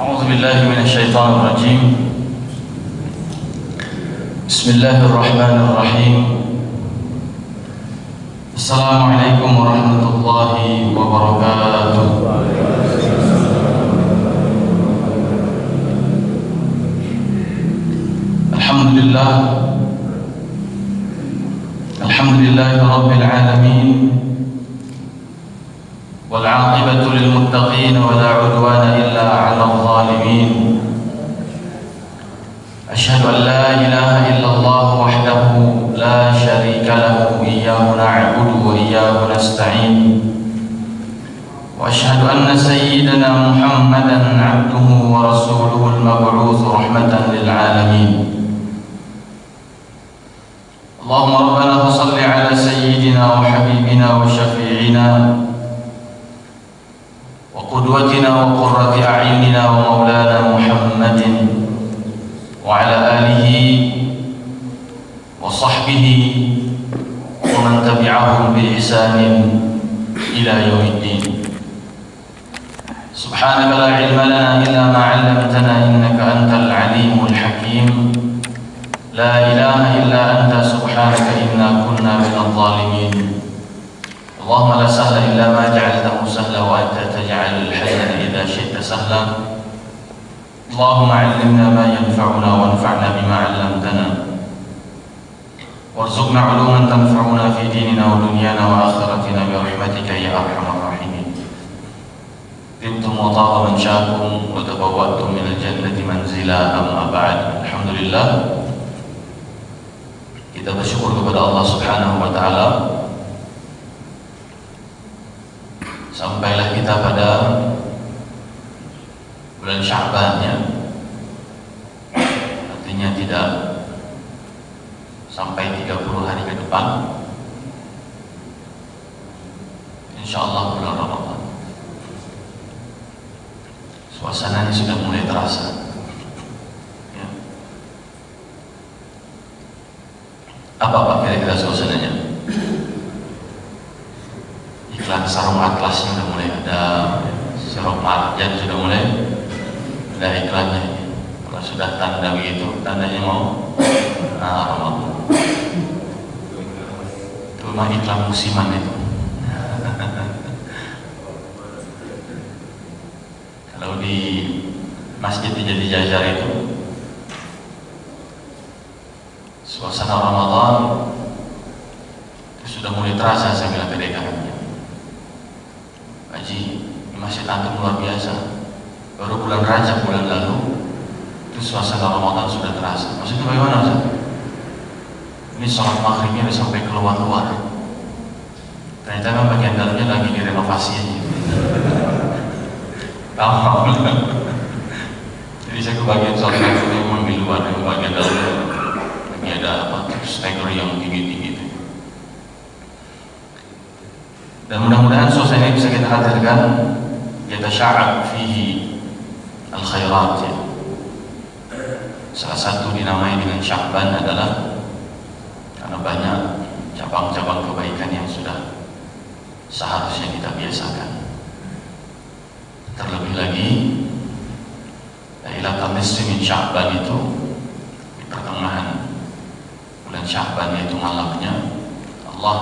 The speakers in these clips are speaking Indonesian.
أعوذ بالله من الشيطان الرجيم. بسم الله الرحمن الرحيم. السلام عليكم ورحمة الله وبركاته. الحمد لله رب العالمين، والعاقبة للمتقين ولا عدوان إلا على الظالمين. أشهد أن لا إله إلا الله وحده لا شريك له، إياه نعبد وإياه نستعين. وأشهد أن سيدنا محمدا عبده ورسوله المبعوث رحمة للعالمين. اللهم ربنا صل على سيدنا وحبيبنا وشفيعنا وقدوتنا وقرة أعيننا ومولانا محمد وعلى آله وصحبه ومن تبعهم بإحسان إلى يوم الدين. سبحانك لا علم لنا إلا ما علمتنا إنك أنت العليم الحكيم. لا إله إلا أنت سبحانك إنا كنا من الظالمين. اللهم لا سهل إلا ما جعلته سهلا وأنت تجعل الحزن إذا شئت سهلا. اللهم علمنا ما ينفعنا وانفعنا بما علمتنا، وارزقنا علوما تنفعنا في ديننا ودنيانا وآخرتنا برحمتك يا أرحم الراحمين. طبتم وطاب منشاكم وتبوأتم من الجنة منزلا. أما بعد. Alhamdulillah, kita bersyukur kepada Allah Subhanahu wa taala. Sampailah kita pada bulan Sya'ban, ya. Artinya tidak sampai 30 hari ke depan, insyaallah bulan Ramadan. Suasananya sudah mulai terasa, ya. Apa Pak kira-kira suasananya? Iklan sarung atlasnya sudah mulai ada, sirup marjan sudah mulai ada iklannya. Kalau sudah tanda begitu, tandanya mau Ramadan. Itu mah iklan musiman itu. Kalau di Masjid Jadi Jajar itu suasana Ramadan itu sudah mulai terasa. Saya bilang ke dekannya, Haji, di masjid antum luar biasa. Baru bulan Rajab bulan lalu itu suasana Ramadan sudah terasa. Maksudnya bagaimana, Ustaz? Ini sholat maghribnya udah sampai keluar-luar. Ternyata kan bagian dalamnya lagi direnovasi aja. Tahu? Jadi saya ke bagian sholat maghribnya memang di luar, di bagian dalamnya lagi ada apa? Steger yang tinggi-tinggi itu. Dan mudah-mudahan suasana ini bisa kita hadirkan, yatasya'ab fihi al-khairat, ya. Salah satu dinamai dengan Sya'ban adalah karena banyak cabang-cabang kebaikan yang sudah seharusnya kita biasakan. Terlebih lagi Lailatul Nisfi min Sya'ban itu di pertengahan bulan Sya'ban, yaitu malamnya Allah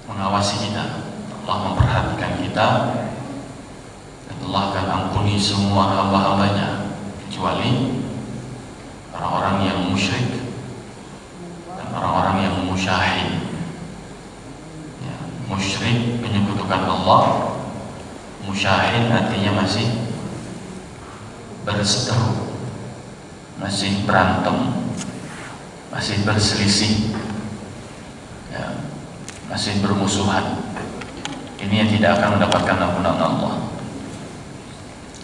mengawasi kita, Allah memperhatikan kita, dan Allah akan ampuni semua hamba-hambanya kecuali orang-orang yang musyrik dan orang-orang yang musyahid, ya. Musyrik menyekutukan Allah, musyahid artinya masih berseteru, masih berantem, masih berselisih, ya, masih bermusuhan. Ini yang tidak akan mendapatkan ampunan Allah.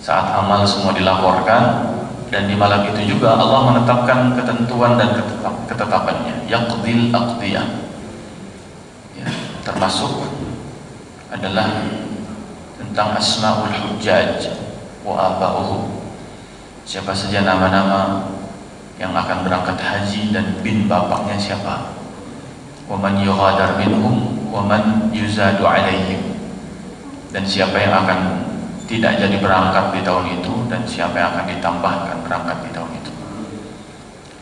Saat amal semua dilaporkan, dan di malam itu juga Allah menetapkan ketentuan dan ketetapannya, yaqdil aqdiyah, ya, termasuk adalah tentang asmaul hujjaj wa aba'uhum. Siapa saja nama-nama yang akan berangkat haji dan bin bapaknya siapa. Wa man yughadar minhum wa man yuzadu alaihim. Dan siapa yang akan tidak jadi berangkat di tahun itu dan siapa yang akan ditambahkan berangkat di tahun itu.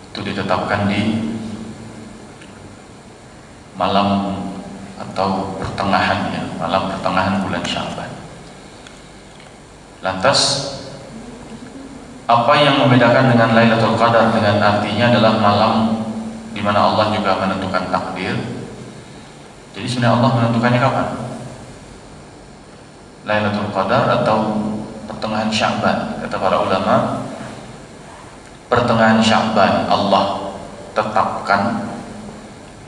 Itu ditetapkan di malam atau pertengahan, ya, malam pertengahan bulan Sya'ban. Lantas apa yang membedakan dengan Lailatul Qadar dengan artinya adalah malam di mana Allah juga menentukan takdir. Jadi sebenarnya Allah menentukannya kapan? Lailatul Qadar atau pertengahan Sya'ban? Kata para ulama, pertengahan Sya'ban Allah tetapkan,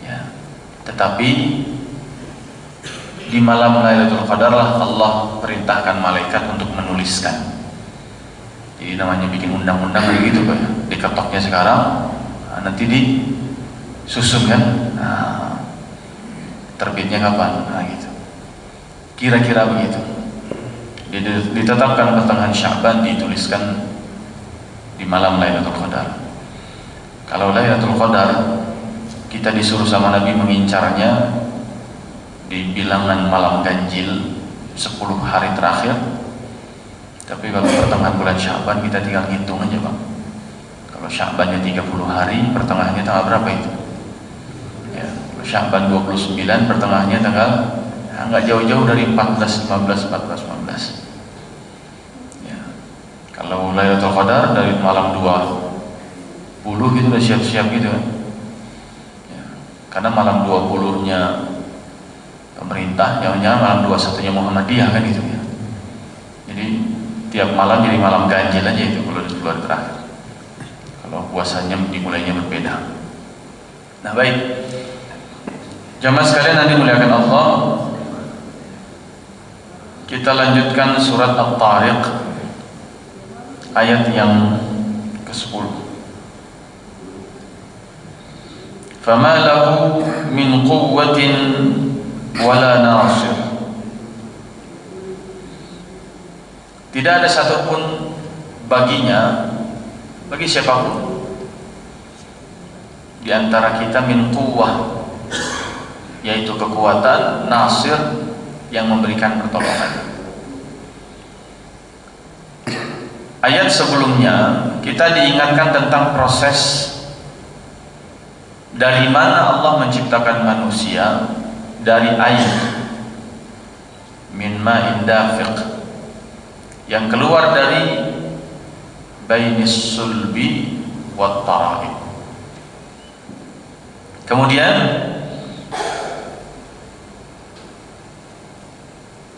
ya. Tetapi di malam Lailatul Qadar lah Allah perintahkan malaikat untuk menuliskan. Jadi namanya bikin undang-undang kayak gitu, Pak. Diketoknya sekarang, nanti disusun kan, terbitnya kapan, gitu. Kira-kira begitu. Ditetapkan pertengahan Sya'ban, dituliskan di malam Lailatul Qadar. Kalau Lailatul Qadar kita disuruh sama Nabi mengincarnya di bilangan malam ganjil 10 hari terakhir. Tapi kalau pertengahan bulan Sya'ban kita tinggal hitung aja, Bang. Kalau Sya'bannya 30 hari, pertengahannya tanggal berapa itu? Ya, kalau Sya'ban 29, pertengahannya tanggal nggak jauh-jauh dari 14, 15, 14, 15. Ya. Kalau Lailatul Qadar dari malam 20 gitu udah siap-siap gitu kan. Ya. Karena malam 20-nya pemerintah, jangan-jangan malam 21-nya Muhammadiyah kan gitu ya. Jadi tiap malam jadi malam ganjil aja itu kalau di bulan terakhir. Kalau puasanya dimulainya berbeda. Nah, baik. Jamaah sekalian nanti muliakan Allah. Kita lanjutkan surat At-Tariq ayat yang ke-10. Fama lahu min quwwatin wala nasir. Tidak ada satupun baginya, bagi siapapun di antara kita min quwwah, yaitu kekuatan, nasir yang memberikan pertolongan. Ayat sebelumnya kita diingatkan tentang proses dari mana Allah menciptakan manusia dari air, min ma'in dafiq, yang keluar dari bainis sulbi wat tara'ib. Kemudian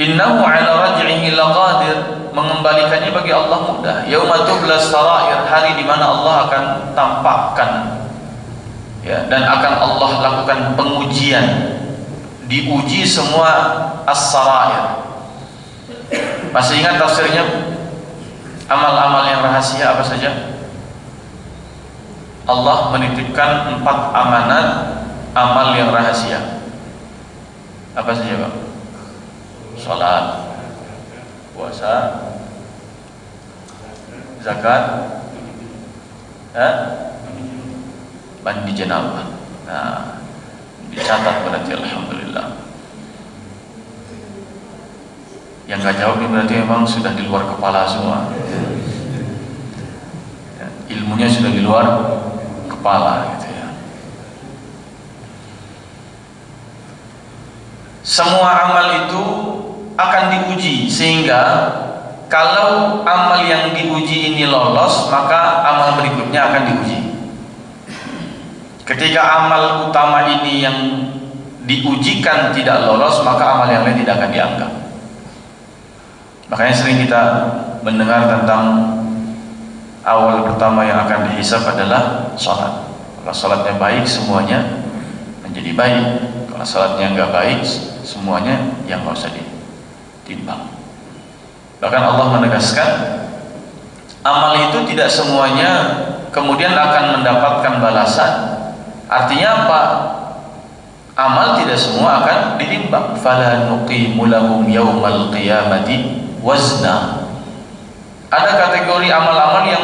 innahu ala raj'ihi laqadir, mengembalikannya bagi Allah mudah. Yauma tublas sarair, hari di mana Allah akan tampakkan, ya, dan akan Allah lakukan pengujian, diuji semua as-sarair. Masih ingat tafsirnya amal-amal yang rahasia apa saja? Allah menitipkan 4 amanat amal yang rahasia. Apa saja, Pak? Salat, puasa, zakat, mandi janabah. Nah, dicatat berarti alhamdulillah. Yang nggak jawab ini berarti memang sudah di luar kepala semua, ya, ilmunya sudah di luar kepala gitu ya. Semua amal itu akan diuji, sehingga kalau amal yang diuji ini lolos, maka amal berikutnya akan diuji. Ketika amal utama ini yang diujikan tidak lolos, maka amal yang lain tidak akan dianggap. Makanya sering kita mendengar tentang awal pertama yang akan dihisab adalah sholat. Kalau sholatnya baik, semuanya menjadi baik. Kalau sholatnya nggak baik, semuanya yang nggak usah ditimbang. Bahkan Allah menegaskan, amal itu tidak semuanya kemudian akan mendapatkan balasan. Artinya apa? Amal tidak semua akan ditimbang. Fala nuqimu lahum yaumal qiyamati wazna. Ada kategori amal-amal yang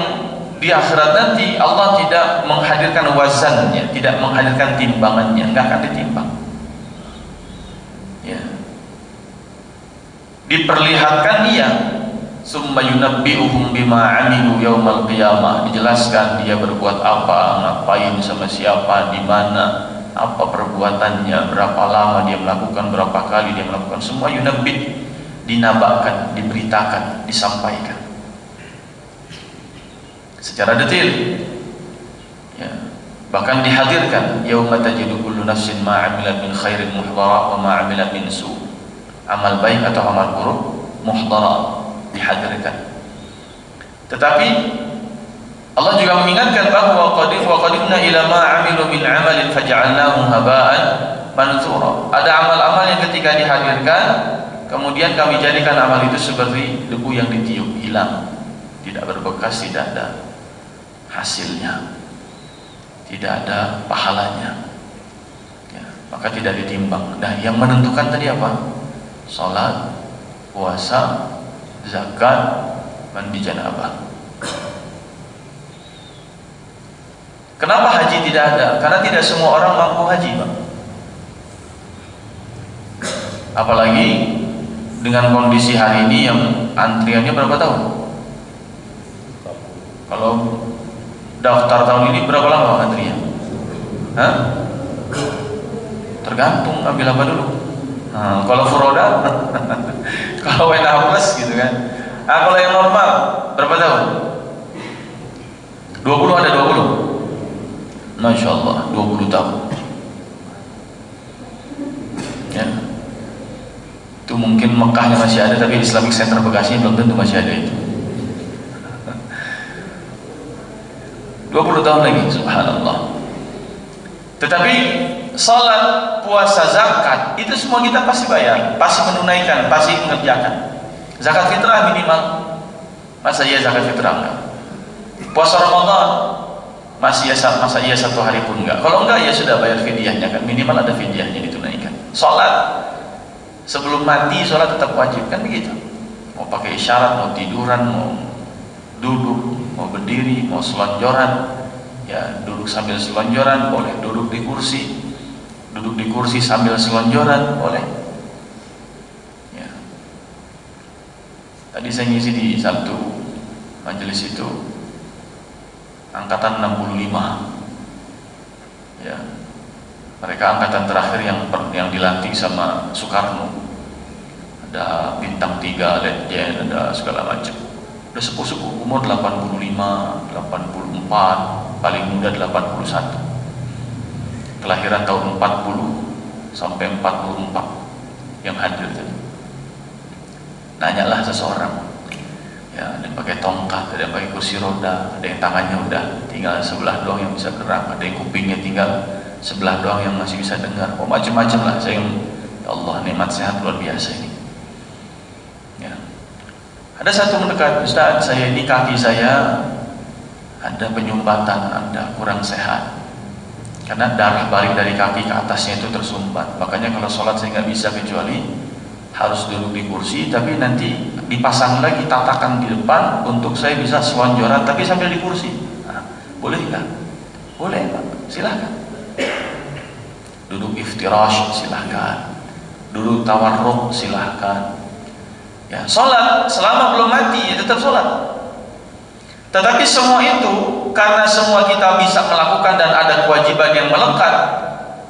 di akhirat nanti Allah tidak menghadirkan wazannya, tidak menghadirkan timbangannya, nggak akan ditimbang. Ya. Diperlihatkan iya, summa yunabbi'uhum bima 'amilu yaumal qiyamah, dijelaskan dia berbuat apa, ngapain, sama siapa, di mana, apa perbuatannya, berapa lama dia melakukan, berapa kali dia melakukan, semua yunabbi, dinabakan, diberitakan, disampaikan secara detail. Ya. Bahkan dihadirkan yauma tajidu kullu nafsin ma 'amilat min khairin muhdara wa ma 'amilat min su', amal baik atau amal buruk muhdara, dihadirkan. Tetapi Allah juga mengingatkan bahwa qadimna ila ma 'amilu min 'amalin faj'alnahu haba'an manthura. Ada amal-amal yang ketika dihadirkan kemudian kami jadikan amal itu seperti debu yang ditiup, hilang, tidak berbekas, tidak ada hasilnya, tidak ada pahalanya, ya, maka tidak ditimbang. Nah, yang menentukan tadi apa? Salat, puasa, zakat, mandi janabah. Kenapa haji tidak ada? Karena tidak semua orang mampu haji, Pak. Apalagi dengan kondisi hari ini yang antriannya berapa tahun? Kalau daftar tahun ini berapa lama antrian? Hah? Tergantung ambil apa dulu. Nah, kalau furoda, kalau WNA plus gitu kan. Nah, kalau yang normal berapa tahun? 20 ada 20. Masya Allah, 20 tahun. Ya. Itu mungkin Mekahnya masih ada, tapi Islamic Center Bekasi belum tentu masih ada itu. 20 tahun lagi, subhanallah. Tetapi salat, puasa, zakat itu semua kita pasti bayar, pasti menunaikan, pasti mengerjakan. Zakat fitrah minimal. Masa iya zakat fitrah enggak? Puasa Ramadan masa iya satu hari pun enggak? Kalau enggak ya sudah bayar fidyahnya kan, minimal ada fidyahnya ditunaikan. Salat sebelum mati, salat tetap wajib kan begitu. Mau pakai isyarat, mau tiduran, mau duduk, mau berdiri, mau selonjoran, ya duduk sambil selonjoran boleh, duduk di kursi sambil selonjoran boleh. Ya. Tadi saya ngisi di satu majelis itu angkatan 65, ya, mereka angkatan terakhir yang dilantik sama Soekarno, ada bintang 3, letjen, ada segala macam. Udah sepuh-sepuh, umur 85, 84, paling muda 81, kelahiran tahun 40 sampai 44 yang hadir tadi. Nanyalah seseorang, ya, ada yang pakai tongkat, ada yang pakai kursi roda, ada yang tangannya udah tinggal sebelah doang yang bisa gerak, ada yang kupingnya tinggal sebelah doang yang masih bisa dengar. Oh, macam-macam lah. Saya, ya Allah, nikmat sehat luar biasa ini. Ya. Ada satu mendekat, Ustaz, saya ini kaki saya ada penyumbatan, ada kurang sehat, karena darah balik dari kaki ke atasnya itu tersumbat. Makanya kalau sholat saya nggak bisa kecuali harus duduk di kursi, tapi nanti dipasang lagi tatakan di depan untuk saya bisa selonjoran tapi sambil di kursi. Nah, boleh nggak? Boleh, Pak, silahkan. Duduk iftirash silahkan, duduk tawarruk silahkan. Ya, sholat selama belum mati ya tetap sholat. Tetapi semua itu karena semua kita bisa melakukan dan ada kewajiban yang melekat,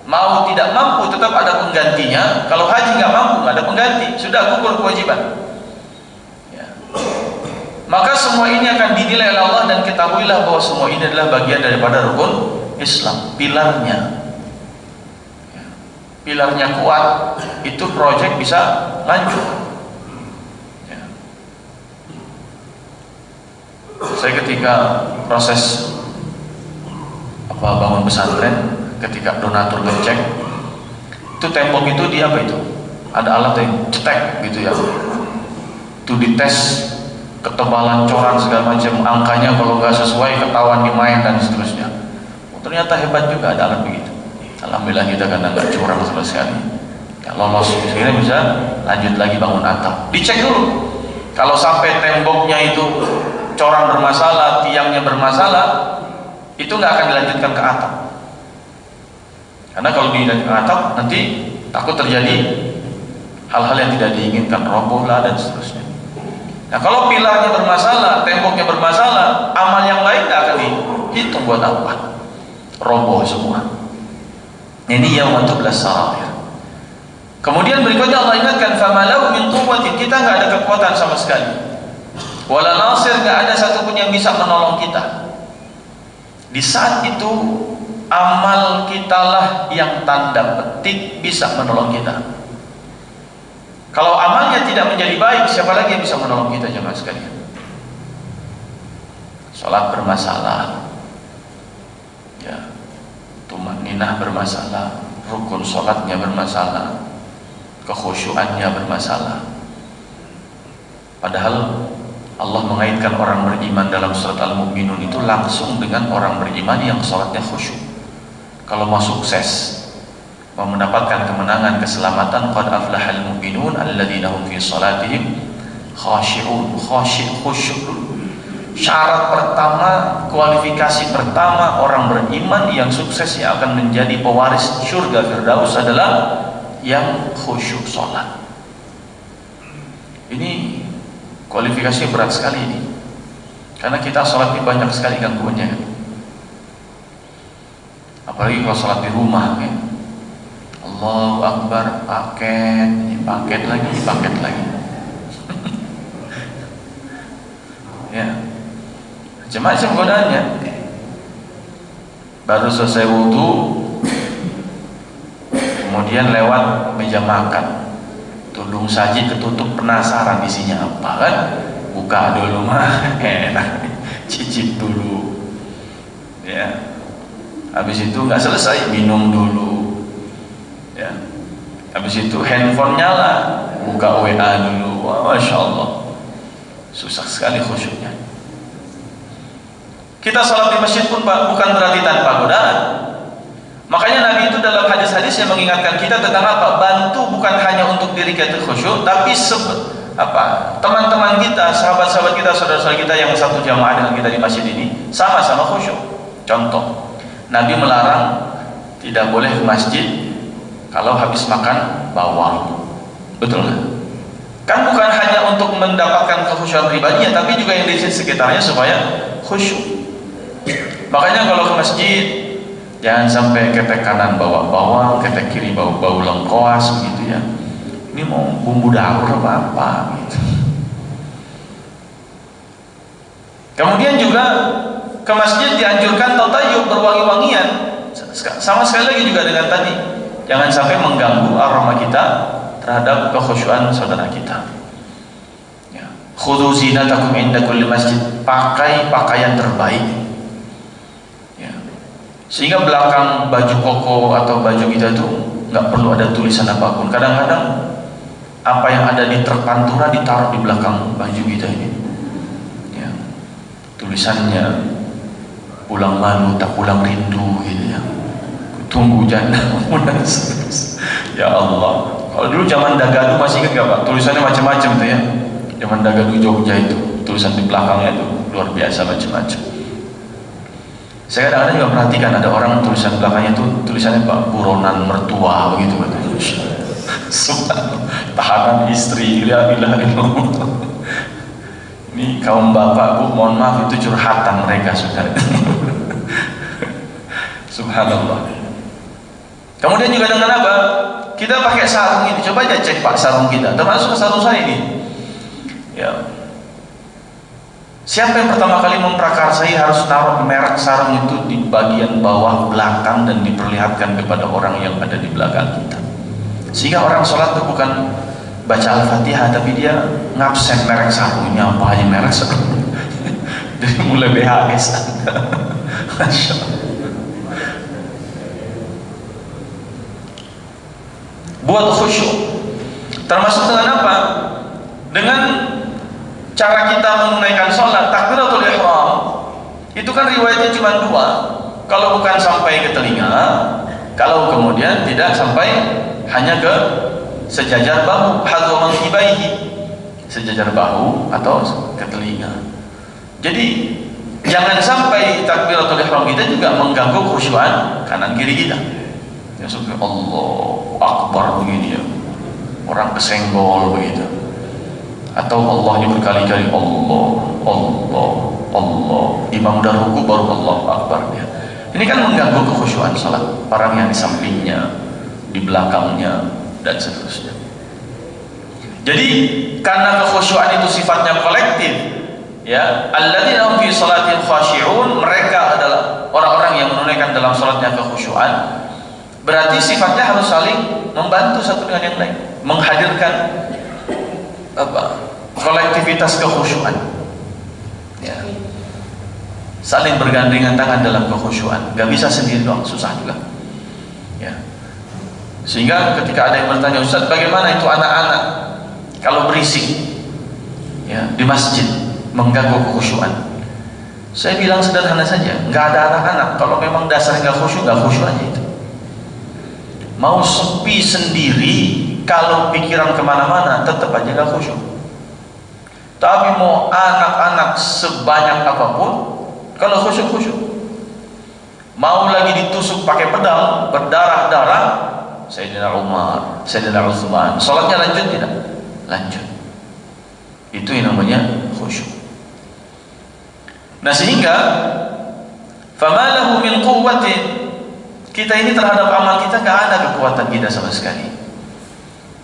mau tidak mampu tetap ada penggantinya. Kalau haji nggak mampu nggak ada pengganti, sudah gugur kewajiban. Ya. Maka semua ini akan dinilai oleh Allah, dan ketahuilah bahwa semua ini adalah bagian daripada rukun Islam, pilarnya. Ya. Pilarnya kuat, itu proyek bisa lanjut. Saya ketika proses bangun pesantren, ketika donatur ngecek itu tembok itu di apa itu ada alat yang cetek gitu ya, itu dites ketebalan coran segala macam, angkanya kalau nggak sesuai ketahuan dimain dan seterusnya. Ternyata hebat juga ada alat begitu. Alhamdulillah kita karena nggak curang sama sekali, ya, lolos, akhirnya bisa lanjut lagi bangun atap. Dicek dulu, kalau sampai temboknya itu coran bermasalah, tiangnya bermasalah, itu nggak akan dilanjutkan ke atap. Karena kalau dilanjutkan ke atap, nanti takut terjadi hal-hal yang tidak diinginkan, roboh lah dan seterusnya. Nah, kalau pilarnya bermasalah, temboknya bermasalah, amal yang lain tidak akan dihitung buat apa? Roboh semua. Ini yaumatul sarair. Kemudian berikutnya Allah ingatkan, famalau min quwwatin, kita nggak ada kekuatan sama sekali. Wala nasir, nggak ada satupun yang bisa menolong kita. Di saat itu amal kitalah yang tanda petik bisa menolong kita. Kalau amalnya tidak menjadi baik, siapa lagi yang bisa menolong kita, jemaah sekalian? Salat bermasalah, ya, tumaninah bermasalah, rukun salatnya bermasalah, kekhusyuannya bermasalah. Padahal Allah mengaitkan orang beriman dalam surat Al-Mu'minun itu langsung dengan orang beriman yang salatnya khusyuk. Kalau mau sukses, mau mendapatkan kemenangan, keselamatan, qad aflahal mu'minun alladzina hum fi salatihim khashi'un. Khusyuk. Syarat pertama, kualifikasi pertama orang beriman yang sukses, yang akan menjadi pewaris surga Firdaus adalah yang khusyuk salat. Ini kualifikasi berat sekali ini, karena kita sholat ini banyak sekali gangguannya, apalagi kalau sholat di rumah, ya. Allahu Akbar, paket lagi ya, macam-macam godaannya. Baru selesai wudhu, kemudian lewat meja makan, tudung saji ketutup, penasaran isinya apa kan, buka dulu mah enak, cicip dulu ya, habis itu nggak selesai minum dulu ya, habis itu handphone nyala, buka WA dulu. Wah, Masya Allah, susah sekali khusyuknya. Kita sholat di masjid pun bukan berarti tanpa godaan. Makanya Nabi itu dalam hadis-hadis yang mengingatkan kita tentang apa? Bantu bukan hanya untuk diri kita khusyuk, tapi teman-teman kita, sahabat-sahabat kita, saudara-saudara kita yang satu jamaah dengan kita di masjid ini sama-sama khusyuk. Contoh, Nabi melarang tidak boleh ke masjid kalau habis makan bawang. Betul nggak? Kan bukan hanya untuk mendapatkan kekhusyukan pribadinya, tapi juga yang di sekitarnya supaya khusyuk. Makanya kalau ke masjid, jangan sampai ketek kanan bawa bawang, ketek kiri bawa bau lengkoas begitu ya. Ini mau bumbu dapur apa gitu. Kemudian juga ke masjid dianjurkan tatayub, berwangi-wangian. Sama sekali lagi juga dengan tadi, jangan sampai mengganggu aroma kita terhadap kekhusyuan saudara kita. Ya. Khudhu zinatakum inda kulli masjid, pakai pakaian terbaik. Sehingga belakang baju koko atau baju kita itu nggak perlu ada tulisan apapun. Kadang-kadang apa yang ada di terpantura ditaruh di belakang baju kita ini, ya. Tulisannya pulang malu tak pulang rindu gitu ya, tunggu jannah. Ya Allah, kalau dulu zaman Dagadu masih ingat nggak Pak, tulisannya macam-macam tuh ya. Zaman Dagadu Jogja itu tulisan di belakangnya itu luar biasa macam-macam. Saya kadang-kadang juga perhatikan ada orang tulisan belakangnya itu tulisannya Pak buronan mertua begitu katanya. Tahanan istri, la ilaha illallah. Ini kaum bapak bu, mohon maaf itu curhatan mereka sudah. Subhanallah. Kemudian juga dengan apa? Kita pakai sarung ini, coba aja cek Pak sarung kita, termasuk sarung saya ini. Ya. Siapa yang pertama kali memprakarsai harus naruh merek sarung itu di bagian bawah belakang dan diperlihatkan kepada orang yang ada di belakang kita, sehingga orang sholat itu bukan baca Al-Fatihah tapi dia ngabsen merek sarung ini, apa aja merek sarung. Dari mulai BHS. Masya Allah. Buat khusyuk termasuk dengan apa? Dengan cara kita menunaikan sholat, takbiratul ihram itu kan riwayatnya cuma dua, kalau bukan sampai ke telinga, kalau kemudian tidak sampai hanya ke sejajar bahu, hadwa mankhibaihi, sejajar bahu atau ke telinga. Jadi jangan sampai takbiratul ihram kita juga mengganggu khusyuan kanan kiri kita. Ya sudah, Allahu Akbar begini ya, orang kesenggol begitu. Atau Allahnya berkali-kali Allah, Allah, Allah. Imam udah ruku baru Allahu Akbar dia. Ini kan mengganggu kekhusyuan salat orang yang di sampingnya, di belakangnya, dan seterusnya. Jadi karena kekhusyuan itu sifatnya kolektif, ya, alladzina hum fi salatihim khashi'un, mereka adalah orang-orang yang menunaikan dalam salatnya kekhusyuan. Berarti sifatnya harus saling membantu satu dengan yang lain, menghadirkan kolektivitas kekhusyuan, ya. Saling bergandengan tangan dalam kekhusyuan. Gak bisa sendiri doang, susah juga, ya. Sehingga ketika ada yang bertanya, Ustaz, bagaimana itu anak-anak kalau berisik, ya, di masjid mengganggu kekhusyuan? Saya bilang sederhana saja, nggak ada anak-anak. Kalau memang dasarnya nggak khusyuk aja itu. Mau sepi sendiri, kalau pikiran kemana-mana tetap aja gak khusyuk. Tapi mau anak-anak sebanyak apapun, kalau khusyuk. Mau lagi ditusuk pakai pedang, berdarah-darah, Sayyidina Umar, Sayyidina Utsman, sholatnya lanjut tidak? Lanjut. Itu yang namanya khusyuk. Nah, sehingga fama lahu min quwwatin, kita ini terhadap amal kita gak ada kekuatan kita sama sekali,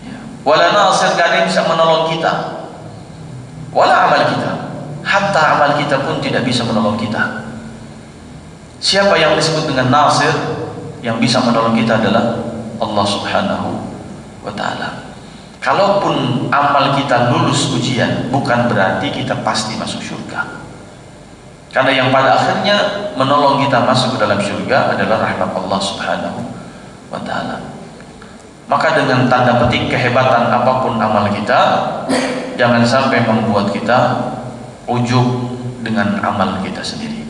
ya. Wala nasir, gak ada yang bisa menolong kita. Wala amal kita, hatta amal kita pun tidak bisa menolong kita. Siapa yang disebut dengan nasir, yang bisa menolong kita adalah Allah Subhanahu wa ta'ala. Kalaupun amal kita lulus ujian, bukan berarti kita pasti masuk surga. Karena yang pada akhirnya menolong kita masuk ke dalam surga adalah rahmat Allah Subhanahu wa ta'ala. Maka dengan tanda petik kehebatan apapun amal kita, jangan sampai membuat kita ujub dengan amal kita sendiri.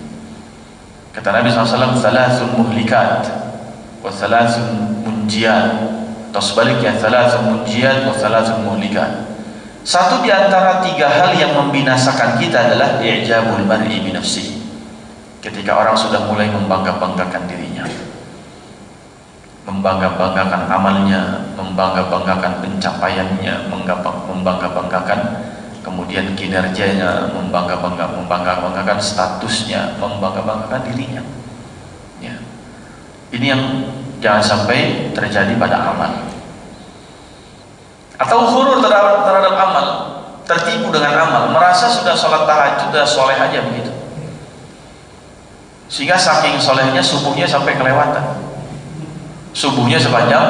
Kata Nabi SAW, thalathun muhlikat wa thalathun munjiyat, atau sebaliknya, thalathun munjiyat wa thalathun muhlikat. Satu di antara tiga hal yang membinasakan kita adalah i'jabul mar'i bi nafsihi. Ketika orang sudah mulai membangga-banggakan dirinya, membangga-banggakan amalnya, membangga-banggakan pencapaiannya, membangga-banggakan kemudian kinerjanya, membangga-banggakan statusnya, membangga-banggakan dirinya, ya. Ini yang jangan sampai terjadi pada amal. Atau ghurur terhadap amal, tertipu dengan amal, merasa sudah sholat tahajud, sudah soleh aja begitu, sehingga saking solehnya subuhnya sampai kelewatan. Subuhnya sepanjang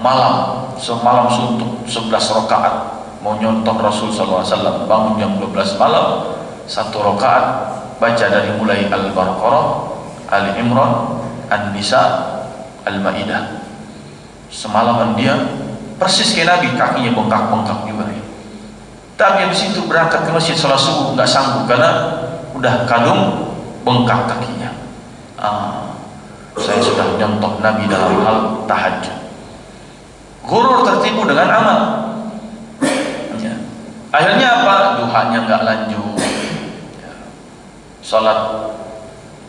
malam, semalam suntuk 11 rakaat, mau nyontoh Rasul SAW, bangun jam 12 malam, 1 rakaat, baca dari mulai Al-Baqarah, Ali Imran, An-Nisa, Al-Maidah. Semalaman dia persis kayak Nabi, kakinya bengkak-bengkak juga, ya. Tapi habis itu berangkat ke masjid sholat subuh nggak sanggup karena udah kadung bengkak kakinya. Saya sudah nyontoh Nabi dalam hal tahajud. Ghurur, tertipu dengan amal, ya. Akhirnya apa? Duhanya nggak lanjut, ya. Sholat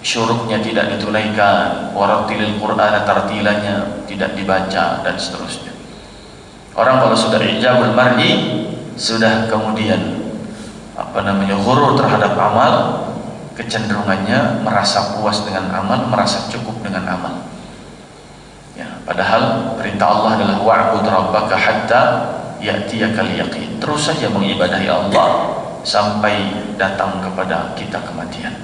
syuruknya tidak ditunaikan, warattilil Qur'ana tartilanya tidak dibaca, dan seterusnya. Orang kalau sudah ijabul mar'i, sudah kemudian ghurur terhadap amal, kecenderungannya merasa puas dengan amal, merasa cukup dengan amal, ya. Padahal perintah Allah adalah wa'bud rabbaka hatta ya'tiyakal yaqin. Terus saja mengibadahi Allah sampai datang kepada kita kematian.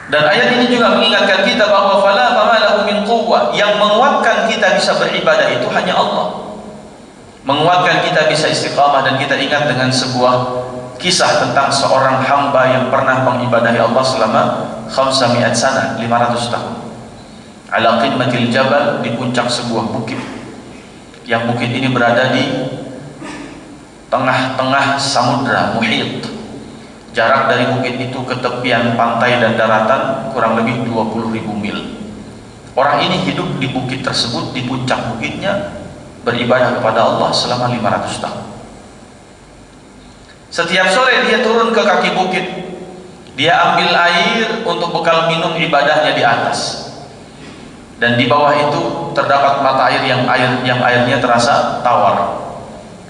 Dan ayat ini juga mengingatkan kita bahwa fala famalahu min quwwah, yang menguatkan kita bisa beribadah itu hanya Allah. Menguatkan kita bisa istiqamah. Dan kita ingat dengan sebuah kisah tentang seorang hamba yang pernah mengibadahi Allah selama 500 sana, 500 tahun. Ala qimmatil jabal, di puncak sebuah bukit. Yang bukit ini berada di tengah-tengah samudra, muhit. Jarak dari bukit itu ke tepian pantai dan daratan kurang lebih 20.000 mil. Orang ini hidup di bukit tersebut, di puncak bukitnya, beribadah kepada Allah selama 500 tahun. Setiap sore dia turun ke kaki bukit, dia ambil air untuk bekal minum ibadahnya di atas. Dan di bawah itu terdapat mata air yang airnya terasa tawar.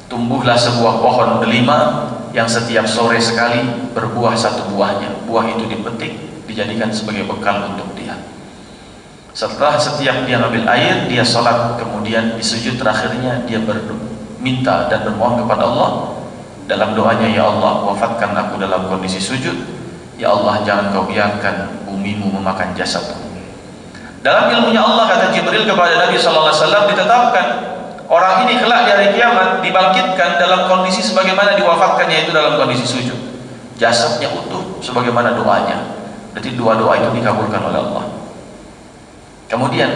tumbuhlah sebuah pohon delima yang setiap sore sekali berbuah satu buahnya. Buah itu dipetik, dijadikan sebagai bekal untuk dia. Setelah setiap dia ngambil air, dia sholat, kemudian di sujud terakhirnya dia minta dan bermohon kepada Allah dalam doanya, ya Allah, wafatkan aku dalam kondisi sujud. Ya Allah, jangan kau biarkan bumimu memakan jasadku. Dalam ilmunya Allah, kata Jibril kepada Nabi SAW, ditetapkan orang ini kelak di hari kiamat dibangkitkan dalam kondisi sebagaimana diwafatkannya, itu dalam kondisi sujud. Jasadnya utuh sebagaimana doanya. Berarti doa-doa itu dikabulkan oleh Allah. Kemudian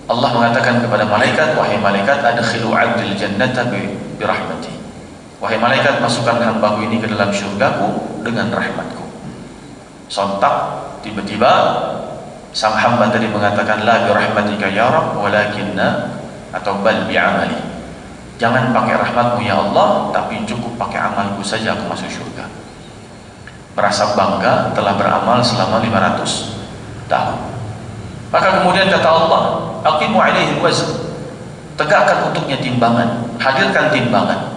Allah mengatakan kepada malaikat, wahai malaikat, adkhilu 'abdil jannata bi rahmati. Wahai malaikat, masukkan hambaku ini ke dalam syurgaku dengan rahmatku. Sontak tiba-tiba sang hamba tadi mengatakan, la bi rahmatika ya Rabb walakinna, atau bal bi amali. Jangan pakai rahmatmu ya Allah, tapi cukup pakai amalku saja aku masuk syurga. Merasa bangga telah beramal selama 500 tahun. Maka kemudian kata Allah, aqimu alaihi wazn, tegakkan untuknya timbangan, hadirkan timbangan.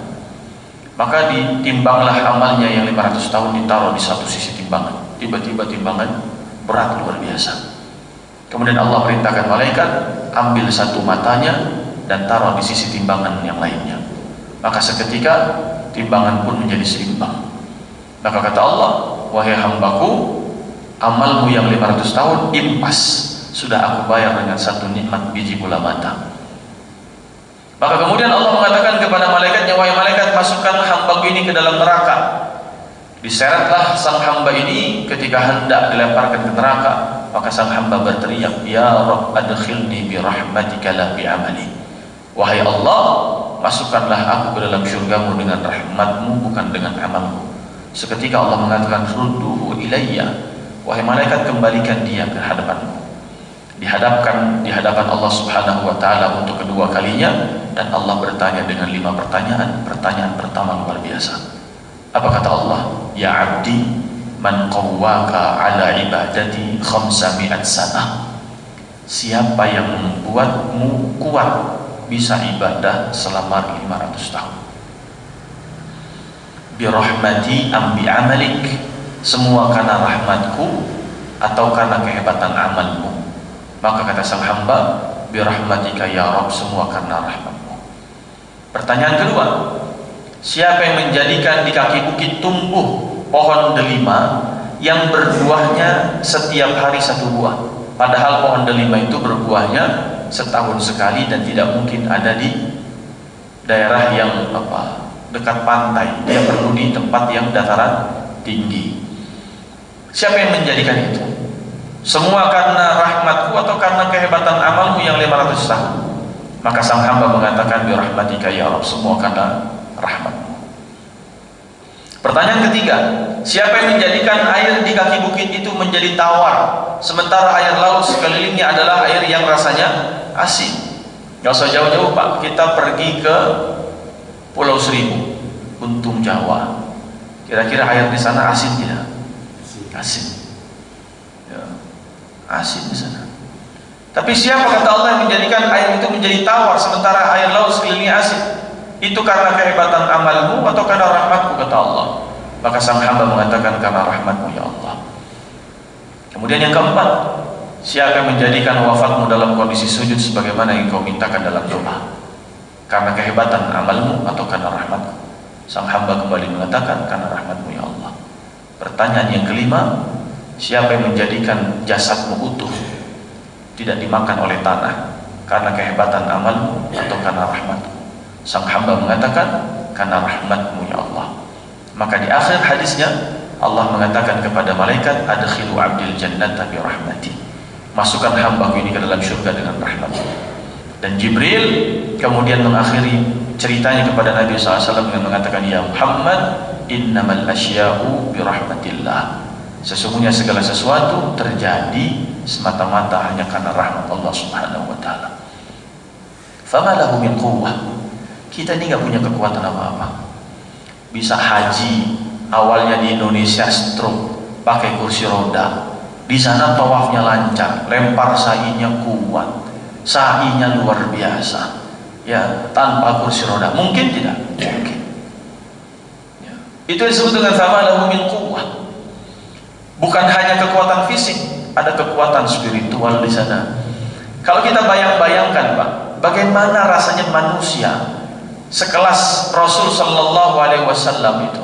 Maka ditimbanglah amalnya yang 500 tahun, ditaruh di satu sisi timbangan. Tiba-tiba timbangan berat luar biasa. Kemudian Allah perintahkan malaikat, ambil satu matanya dan taruh di sisi timbangan yang lainnya. Maka seketika timbangan pun menjadi seimbang. Maka kata Allah, wahai hambaku, amalmu yang 500 tahun impas, sudah aku bayar dengan satu nikmat biji bola mata. Maka kemudian Allah mengatakan kepada malaikatnya, wahai malaikat, masukkan hambaku ini ke dalam neraka. Diseretlah sang hamba ini ketika hendak dilemparkan ke neraka. Maka sang hamba berteriak, ya Rabb adkhilni bi rahmatika la bi amali. Wahai Allah, masukkanlah aku ke dalam syurgamu dengan rahmatmu, bukan dengan amalmu. Seketika Allah mengatakan, rudduhu ilayya, wahai malaikat, kembalikan dia ke hadapanmu. Dihadapkan di hadapan Allah Subhanahu wa taala untuk kedua kalinya, dan Allah bertanya dengan 5 pertanyaan. Pertanyaan pertama luar biasa. Apa kata Allah? Ya abdi, man qawwaka ala ibadati 500 sanah. Siapa yang membuatmu kuat bisa ibadah selama 500 tahun? Bi rahmati am bi amalik, semua karena rahmatku atau karena kehebatan amalmu? Maka kata sang hamba, bi rahmatika ya Rabb, semua karena rahmatmu. Pertanyaan kedua, siapa yang menjadikan di kaki bukit tumbuh pohon delima yang berbuahnya setiap hari satu buah, padahal pohon delima itu berbuahnya setahun sekali dan tidak mungkin ada di daerah yang dekat pantai, dia perlu di tempat yang dataran tinggi. Siapa yang menjadikan itu? Semua karena rahmatku atau karena kehebatan amalmu yang 500 tahun? Maka sang hamba mengatakan, bi rahmatika ya Rabb, semua karena rahmatmu. Pertanyaan ketiga, siapa yang menjadikan air di kaki bukit itu menjadi tawar, sementara air laut sekelilingnya adalah air yang rasanya asin? Gak usah jauh-jauh Pak, kita pergi ke Pulau Seribu, Untung Jawa. Kira-kira air di sana asin tidak? Asin. Ya, asin di sana. Tapi siapa kata Allah yang menjadikan air itu menjadi tawar, sementara air laut sekelilingnya asin? Itu karena kehebatan amalmu atau karena rahmatku, kata Allah. Maka sang hamba mengatakan, karena rahmatmu ya Allah. Kemudian yang keempat, siapa yang menjadikan wafatmu dalam kondisi sujud sebagaimana yang kau mintakan dalam doa? Karena kehebatan amalmu atau karena rahmatku? Sang hamba kembali mengatakan, karena rahmatmu ya Allah. Pertanyaan yang kelima, siapa yang menjadikan jasadmu utuh, tidak dimakan oleh tanah? Karena kehebatan amalmu atau karena rahmatku? Sang hamba mengatakan, karena rahmatmu ya Allah. Maka di akhir hadisnya Allah mengatakan kepada malaikat, adkhilu abdil jannata bi rahmati, masukkan hambaku ini ke dalam syurga dengan rahmatmu. Dan Jibril kemudian mengakhiri ceritanya kepada Nabi SAW dengan mengatakan, ya Muhammad, innamal asya'u bi rahmatillah, sesungguhnya segala sesuatu terjadi semata-mata hanya karena rahmat Allah Subhanahu wa taala. Fama lahu min quwwah, kita ini nggak punya kekuatan apa-apa. Bisa haji, awalnya di Indonesia stroke, pakai kursi roda. Di sana tawafnya lancar, lempar sa'inya kuat, sa'inya luar biasa. ya tanpa kursi roda? Mungkin tidak? Mungkin. Ya. Itu disebut dengan fama lahu min quwwah. Bukan hanya kekuatan fisik, ada kekuatan spiritual di sana. Kalau kita bayang-bayangkan, Pak, bagaimana rasanya manusia sekelas Rasul Sallallahu Alaihi Wasallam itu,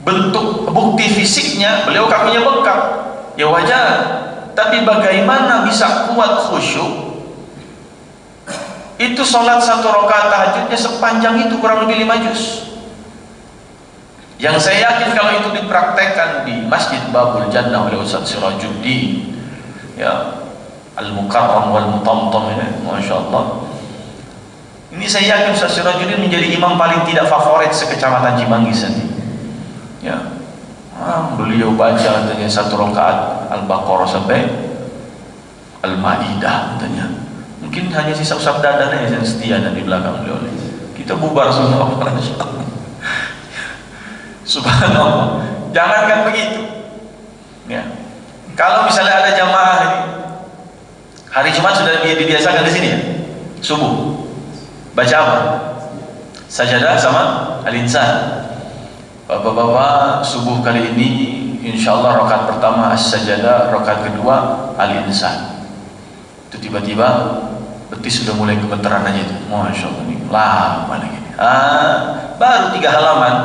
bentuk bukti fisiknya beliau kakinya bengkak, ya wajar. Tapi bagaimana bisa kuat khusyuk? Itu sholat 1 rakaat tahajudnya sepanjang itu, kurang lebih 5 juz. Yang saya yakin kalau itu dipraktekkan di Masjid Babul Jannah oleh Ustaz Sirajuddin, ya, Al-Mukarram wal Mutamtam ini, Masya Allah. Ini saya yakin Ustaz Sirajuddin menjadi imam paling tidak favorit sekecamatan Cimanggis nanti. Ya, beliau baca katanya 1 rakaat Al-Baqarah sampai Al-Maidah katanya. Mungkin hanya sisa usap dadanya yang setia dan di belakang beliau. Kita bubar semua. Subhanallah. Jangankan begitu. Ya. Kalau misalnya ada jamaah ini, hari Jumat sudah dibiasakan di sini ya, subuh baca apa? Sajadah sama Al-Insan. Bapak-bapak, subuh kali ini insyaallah rakaat pertama As-Sajadah, rakaat kedua Al-Insan. Itu tiba-tiba betis sudah mulai gemeteran aja itu. Masya Allah, ini lama lagi. Baru 3 halaman.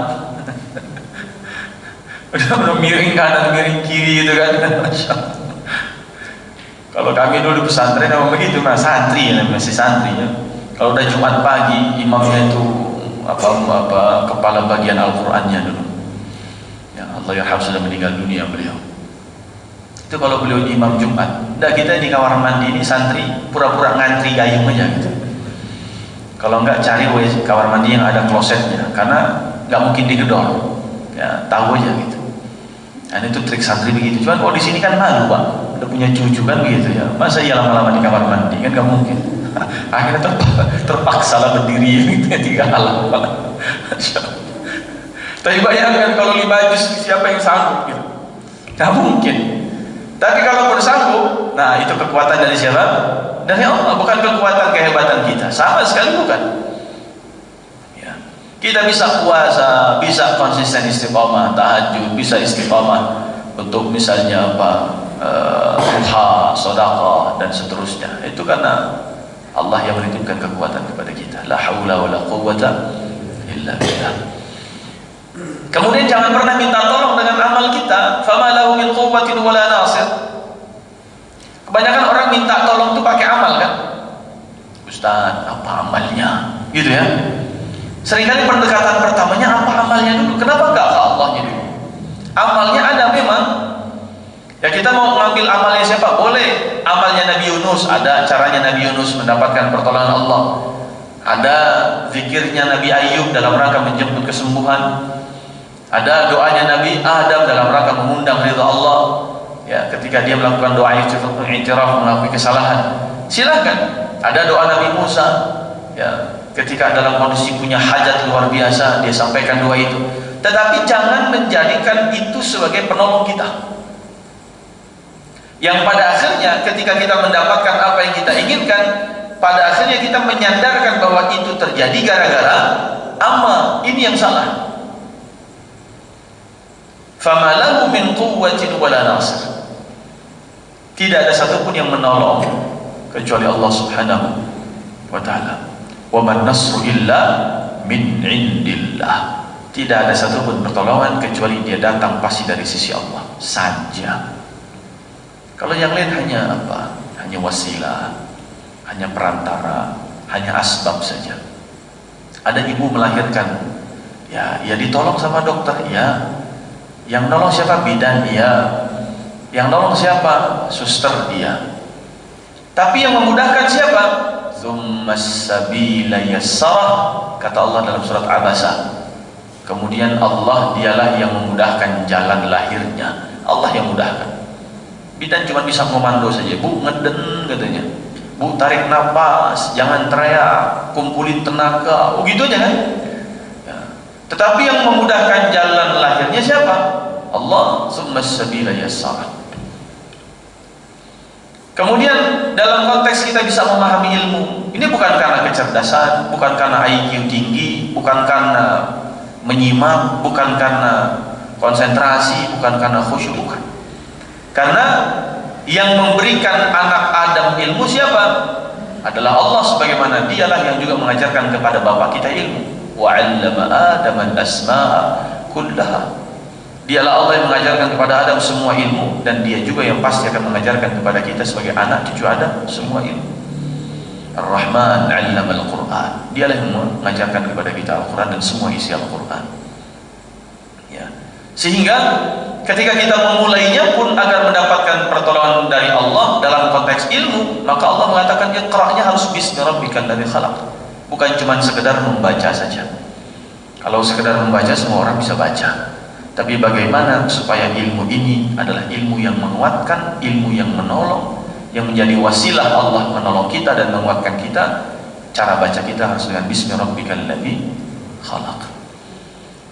Udah miring kanan, miring kiri gitu kan. Masya Allah. Kalau kami dulu pesantren memang begitu, mas, santri ya, masih santri ya. Kalau udah Jumat pagi, imamnya itu apa kepala bagian Al-Qur'annya dulu. Ya Allah yarham, sudah meninggal dunia beliau. Itu kalau beliau imam Jumat. Nah, kita di kamar mandi ini santri pura-pura ngantri gayung aja gitu. Kalau enggak cari kamar mandi yang ada klosetnya, karena nggak mungkin digedor. Ya, tahu aja gitu. Dan itu trik santri begitu. Cuman kalau di sini kan malu, Pak. Udah punya cucu kan begitu ya. Masa iya lama-lama di kamar mandi, kan nggak mungkin. Akhirnya terpaksa lah berdiri 3 halaman. Tapi bayangkan kalau 5 juz, siapa yang sanggup gitu? Nggak mungkin. Tapi kalau bersanggup, nah itu kekuatan dari siapa? Dari Allah, bukan kekuatan kehebatan kita. Sama sekali bukan. Kita bisa puasa, bisa konsisten istiqamah, tahajud, bisa istiqamah untuk misalnya apa, duha, sedekah dan seterusnya. Itu karena Allah yang menitipkan kekuatan kepada kita. La haula wala quwwata illa billah. Kemudian jangan pernah minta tolong dengan amal kita. Fama lahu min quwwatin wala nasir. Kebanyakan orang minta tolong itu pakai amal kan? Ustaz, apa amalnya? Gitu ya. Seringkali pendekatan pertamanya apa amalnya dulu? Kenapa enggak ke Allahnya dulu? Amalnya ada memang. Ya kita mau mengambil amalnya siapa? Boleh. Amalnya Nabi Yunus, ada caranya Nabi Yunus mendapatkan pertolongan Allah. Ada zikirnya Nabi Ayub dalam rangka menjemput kesembuhan. Ada doanya Nabi Adam dalam rangka mengundang ridha Allah. Ya, ketika dia melakukan doa i'tiraf, mengakui kesalahan. Silakan. Ada doa Nabi Musa. Ya, ketika dalam kondisi punya hajat luar biasa, dia sampaikan doa itu. Tetapi jangan menjadikan itu sebagai penolong kita, yang pada akhirnya ketika kita mendapatkan apa yang kita inginkan, pada akhirnya kita menyandarkan bahwa itu terjadi gara-gara amal. Ini yang salah. Fama lahu min quwwatin wala nasir. Tidak ada satupun yang menolong kecuali Allah Subhanahu wa ta'ala. Wa man nasru illa min indillah. Tidak ada satupun pertolongan kecuali dia datang pasti dari sisi Allah saja. Kalau yang lain hanya apa? Hanya wasilah, hanya perantara, hanya asbab saja. Ada ibu melahirkan, ya ditolong sama dokter, ya. Yang nolong siapa? Bidan, ya. Yang nolong siapa? Suster, dia. Tapi yang memudahkan siapa? Tsummas sabila yassarah, kata Allah dalam surat Abasa. Kemudian Allah dialah yang memudahkan jalan lahirnya. Allah yang mudahkan. Bidan cuma bisa komando saja. Bu, ngeden katanya. Bu, tarik nafas, jangan teriak, kumpulin tenaga. Oh gitu aja kan? Ya. Tetapi yang memudahkan jalan lahirnya siapa? Allah. Tsummas sabila yassarah. Kemudian dalam konteks kita bisa memahami ilmu, ini bukan karena kecerdasan, bukan karena IQ tinggi, bukan karena menyimak, bukan karena konsentrasi, bukan karena khusyuk, bukan. Karena yang memberikan anak Adam ilmu siapa? Adalah Allah, sebagaimana dialah yang juga mengajarkan kepada bapak kita ilmu. Wa 'allama Adama al-asma'a kullaha. Dialah Allah yang mengajarkan kepada Adam semua ilmu, dan dia juga yang pasti akan mengajarkan kepada kita sebagai anak cucu Adam semua ilmu. Ar-Rahman 'allama al-Qur'an. Dialah yang mengajarkan kepada kita Al-Qur'an dan semua isi Al-Qur'an. Ya. Sehingga ketika kita memulainya pun agar mendapatkan pertolongan dari Allah dalam konteks ilmu, maka Allah mengatakan iqra'nya harus bismi rabbikal ladzi khalaq. Bukan cuma sekedar membaca saja. Kalau sekedar membaca semua orang bisa baca. Tapi bagaimana supaya ilmu ini adalah ilmu yang menguatkan, ilmu yang menolong, yang menjadi wasilah Allah menolong kita dan menguatkan kita. Cara baca kita harus dengan bismi rabbikal ladzi khalaq.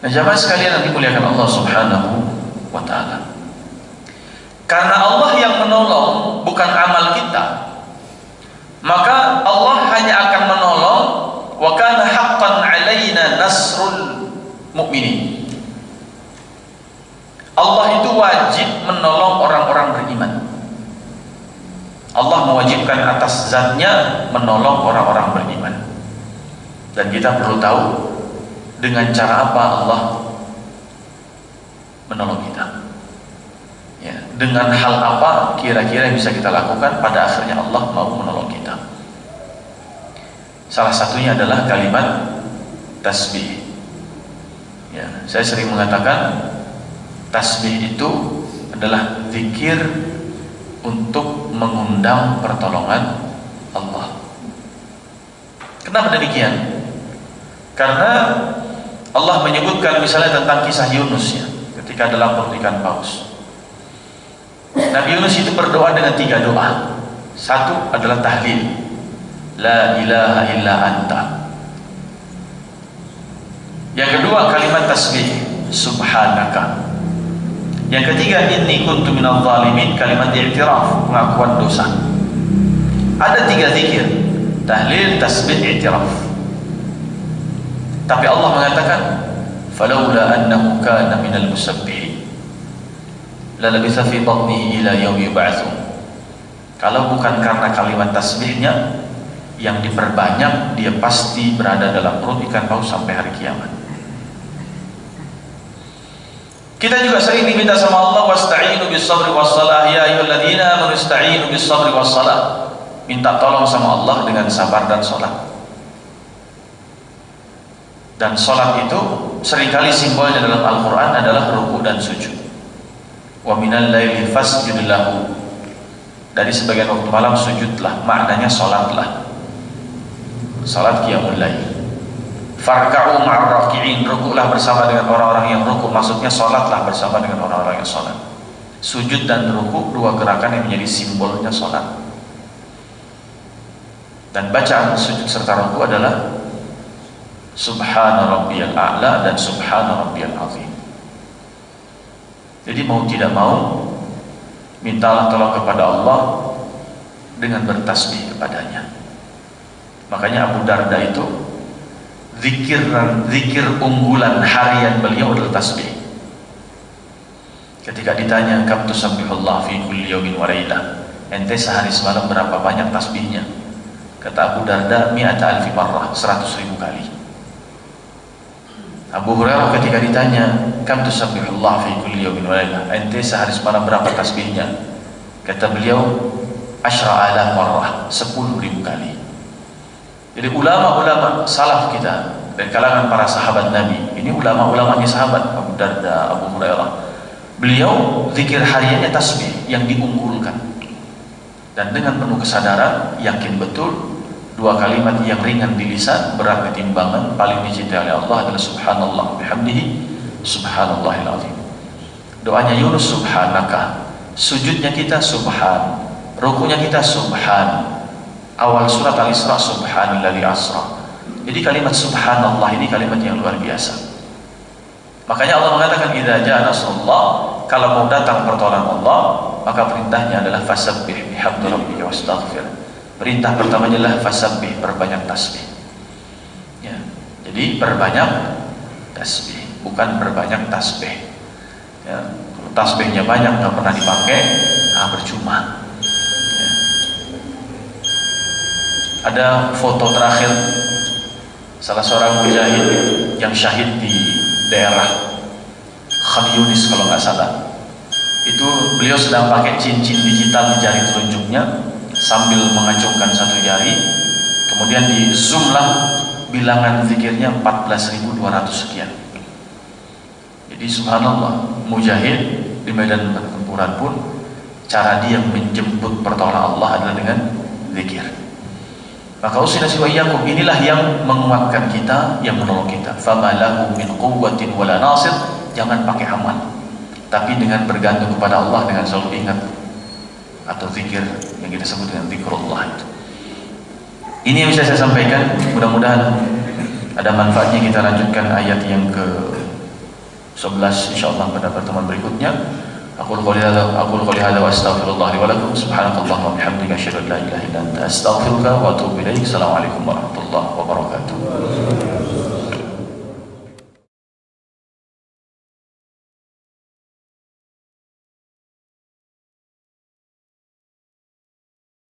Nah, jamaah sekalian yang dimuliakan Allah Subhanahu wa ta'ala, karena Allah yang menolong bukan amal kita, maka Allah hanya akan menolong. Wa kana haqqan 'alaina nasrul mu'minin. Allah itu wajib menolong orang-orang beriman. Allah mewajibkan atas zatnya menolong orang-orang beriman. Dan kita perlu tahu dengan cara apa Allah menolong kita. Ya, dengan hal apa kira-kira yang bisa kita lakukan pada akhirnya Allah mau menolong kita. Salah satunya adalah kalimat tasbih. Ya, saya sering mengatakan tasbih itu adalah zikir untuk mengundang pertolongan Allah. Kenapa demikian? Karena Allah menyebutkan misalnya tentang kisah Yunus, ya, ketika dalam perut ikan paus. Nabi Yunus itu berdoa dengan 3 doa. Satu adalah tahlil, la ilaha illa anta. Yang kedua kalimat tasbih, subhanaka. Yang ketiga, inni kuntu minadh dhalimin, kalimat i'tiraf, pengakuan dosa. Ada 3 zikir, tahlil, tasbih, i'tiraf. Tapi Allah mengatakan, falaula annahu kana minal musabbihin la labitha fi batnihi ila yaumi yub'atsun. Kalau bukan karena kalimat tasbihnya yang diperbanyak, dia pasti berada dalam perut ikan paus sampai hari kiamat. Kita juga sering diminta sama Allah, wasta'inu bis sabri was salah, ya ayyuhalladzina amanu ista'inu bis sabri was salah. Minta tolong sama Allah dengan sabar dan salat. Dan salat itu seringkali simbolnya dalam Al-Qur'an adalah ruku dan sujud. Wa minal laili fasjud lahu. Dari sebagian waktu malam sujudlah, maknanya salatlah. Salat qiyamul lail. Farka'u ma'ar raki'in, rukuklah bersama dengan orang-orang yang rukuk, maksudnya sholatlah bersama dengan orang-orang yang sholat. Sujud dan rukuk, 2 gerakan yang menjadi simbolnya sholat. Dan bacaan sujud serta rukuk adalah subhana rabbiyal a'la dan subhana rabbiyal azim. Jadi mau tidak mau, mintalah tolong kepada Allah dengan bertasbih kepadanya. Makanya Abu Darda itu zikir unggulan harian beliau adalah tasbih. Ketika ditanya, kam tusabbihullah fi kulli yawmin wa lailah, ente sehari semalam berapa banyak tasbihnya? Kata Abu Darda, mi'ata alfi marrah, 100.000 kali. Abu Hurairah ketika ditanya, kam tusabbihullah fi kulli yawmin wa lailah, ente sehari semalam berapa tasbihnya? Kata beliau, 10,000 marrah, 10.000 kali. Jadi ulama-ulama salaf kita dari kalangan para sahabat Nabi, ini ulama-ulamanya sahabat Abu Darda, Abu Hurairah, beliau zikir hariannya tasbih yang diunggulkan, dan dengan penuh kesadaran yakin betul 2 kalimat yang ringan di lisan berat di timbangan, paling dicintai oleh Allah adalah subhanallah bihamdihi subhanallahil azim. Doanya Yunus subhanaka, sujudnya kita subhan, rukunya kita subhan. Awal surat Al-Isra subhanalladzi asra. Jadi kalimat subhanallah ini kalimat yang luar biasa. Makanya Allah mengatakan idza jaa nasrullah, kalau mau datang pertolongan Allah, maka perintahnya adalah fasabbih bihamdi rabbika wastaghfir. Perintah pertamanya adalah fasabbih, perbanyak tasbih. Ya. Jadi perbanyak tasbih, bukan perbanyak tasbih. Ya. Kalau tasbihnya banyak nggak pernah dipakai, percuma. Ya. Ada foto terakhir salah seorang mujahid yang syahid di daerah Khan Yunis kalau nggak salah. Itu beliau sedang pakai cincin digital di jari telunjuknya sambil mengacungkan satu jari, kemudian di zoom lah bilangan zikirnya 14.200 sekian. Jadi subhanallah, mujahid di medan pertempuran pun cara dia menjemput pertolongan Allah adalah dengan zikir. Maka usina wa iyyakum, inilah yang menguatkan kita, yang menolong kita. Fama lahu min quwwatin wala nasir, jangan pakai amal, tapi dengan bergantung kepada Allah, dengan selalu ingat atau zikir yang kita sebut dengan zikrullah itu. Ini yang bisa saya sampaikan, mudah-mudahan ada manfaatnya. Kita lanjutkan ayat yang ke 11 insyaallah pada pertemuan berikutnya. Aku qouli hadza wa astaghfirullah li wa lakum. Subhanakallahumma wa bihamdika asyhadu an la ilaha illa anta astaghfiruka wa atubu ilaik. Assalamualaikum warahmatullahi wabarakatuh.